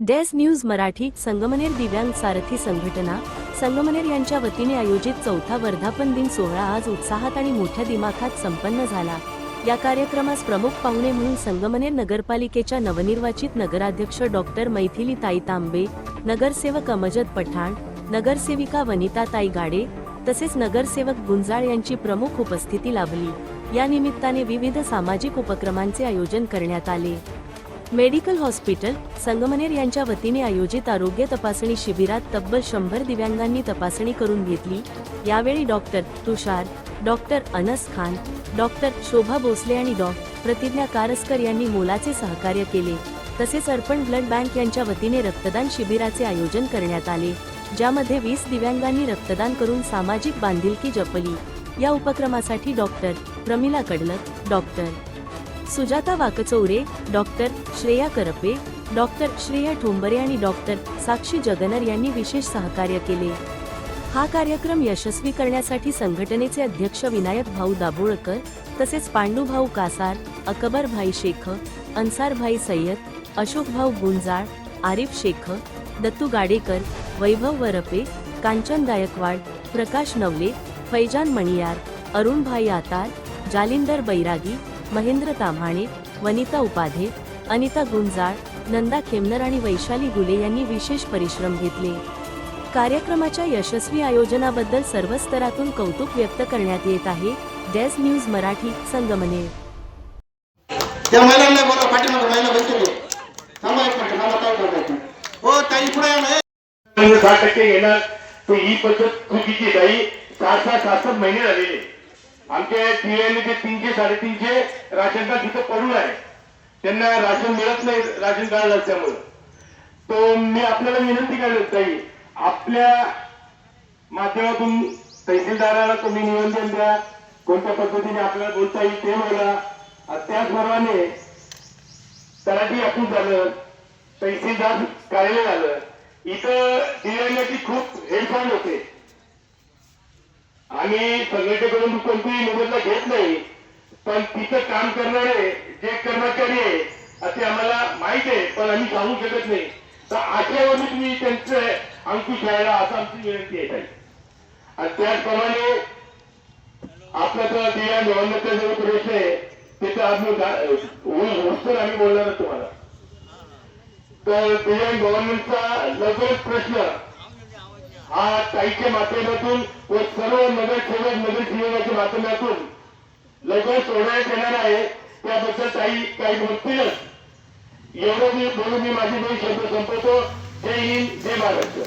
डेस news Marathi Sangamner दिव्यांग सारथी संघटना संगमनेर यांच्या वतीने आयोजित चौथा वर्धापन दिन सोहळा आज उत्साहात आणि मोठ्या दिमाखात संपन्न झाला। या कार्यक्रमास प्रमुख पाहुणे म्हणून संगमनेर नगरपालिकेच्या नवनिर्वाचित नगराध्यक्ष डॉक्टर मैथिली ताई तांबे, नगरसेवक अमजद पठाण, नगरसेविका वनिताताई गाडे तसेच नगरसेवक गुंजाळ यांची प्रमुख उपस्थिती लाभली। या निमित्ताने विविध सामाजिक उपक्रमांचे आयोजन करण्यात आले। मेडिकल हॉस्पिटल संगमनेर यांच्या वतीने आयोजित आरोग्य तपासणी शिबिरात तब्बल 100 दिव्यांगांनी तपासणी करून घेतली। यावेळी डॉक्टर तुषार, डॉक्टर अनस खान, डॉक्टर शोभा भोसले आणि डॉक्टर प्रतिज्ञा कारस्कर यांनी मोलाचे सहकार्य केले। तसेच अर्पण ब्लड बँक यांच्या वतीने रक्तदान शिबिराचे आयोजन करण्यात आले, ज्यामध्ये 20 दिव्यांगांनी रक्तदान करून सामाजिक बांधिलकी जपली। या उपक्रमासाठी doctor Pramila Kadlak, doctor Sujata Wakchaure, doctor Shreya Karpe, doctor Shreya Thombare आणि डॉक्टर साक्षी जगनर यांनी विशेष सहकार्य केले। हा कार्यक्रम यशस्वी करण्यासाठी संघटनेचे अध्यक्ष विनायक भाऊ दाभोळकर तसेच पांडू भाऊ कासार, अकबर भाई शेख, अन्सार भाई सय्यद, अशोक भाऊ गुंजाळ, आरिफ शेख, दत्तू गाडेकर, वैभव वरपे, कांचन गायकवाड, प्रकाश नवले, फैजान मणियार, अरुण भाई आतार, जालिंदर बैरागी, महेंद्र ताम्हाणे, वनिता उपाध्ये, अनिता गुंजाळ, नंदा खेमनर आणि वैशाली गुले यांनी विशेष परिश्रम घेतले। कार्यक्रमाच्या यशस्वी आयोजनाबद्दल सर्व स्तरातून कौतुक व्यक्त करण्यात येत आहे। डेस न्यूज मराठी संगमनेर। त्या महिलांना बोला, पाठीमागे महिला बसलेली थांबा एक मिनिट, मला काय बोलायचं हो ताई, पुढे या ना। 60% येणार तो ही पद्धत चुकीची ताई। 6-7 महिने झालेले आमच्या टीएलए ते 300 350 राशन कार्ड तिथं पडून आहे, त्यांना राशन मिळत नाही राशन कार्ड असल्यामुळे। तो मी आपल्याला विनंती करत ताई, आपल्या माध्यमातून तहसीलदाराला तुम्ही निवेदन द्या, कोणत्या पद्धतीने आपल्याला बोलता येईल ते बोला। त्याचप्रमाणे तलाठी ऑफिस झालं, तहसीलदार कार्यालय झालं, इथं टीएलएची खूप हेरफार होते आणि संघटनेकडून कोणतीही मोबदला घेत नाही, पण तिथं काम करणारे जे कर्मचारी आहे असे आम्हाला माहित आहे, पण आम्ही सांगू शकत नाही। तर आशयावर तुम्ही त्यांचं अंकुश घ्यायला असं आमची विनंती आहे। आणि त्याचप्रमाणे आपला जो दिव्यांग गव्हर्नमेंटचा जो प्रश्न आहे तिथं आम्ही वस्तून आम्ही बोलणार तुम्हाला। तर दिव्यांग गव्हर्नमेंटचा लवकरच प्रश्न हा ताईच्या माध्यमातून व सर्व नगरसेवक नगरसेवकाच्या माध्यमातून लवकर सोडवण्यात येणार आहे। त्याबद्दल ताई काही बोलतीलच, एवढं मी बोलून मी माझी दोन शब्द संपवतो। जय हिंद, जय महाराष्ट्र।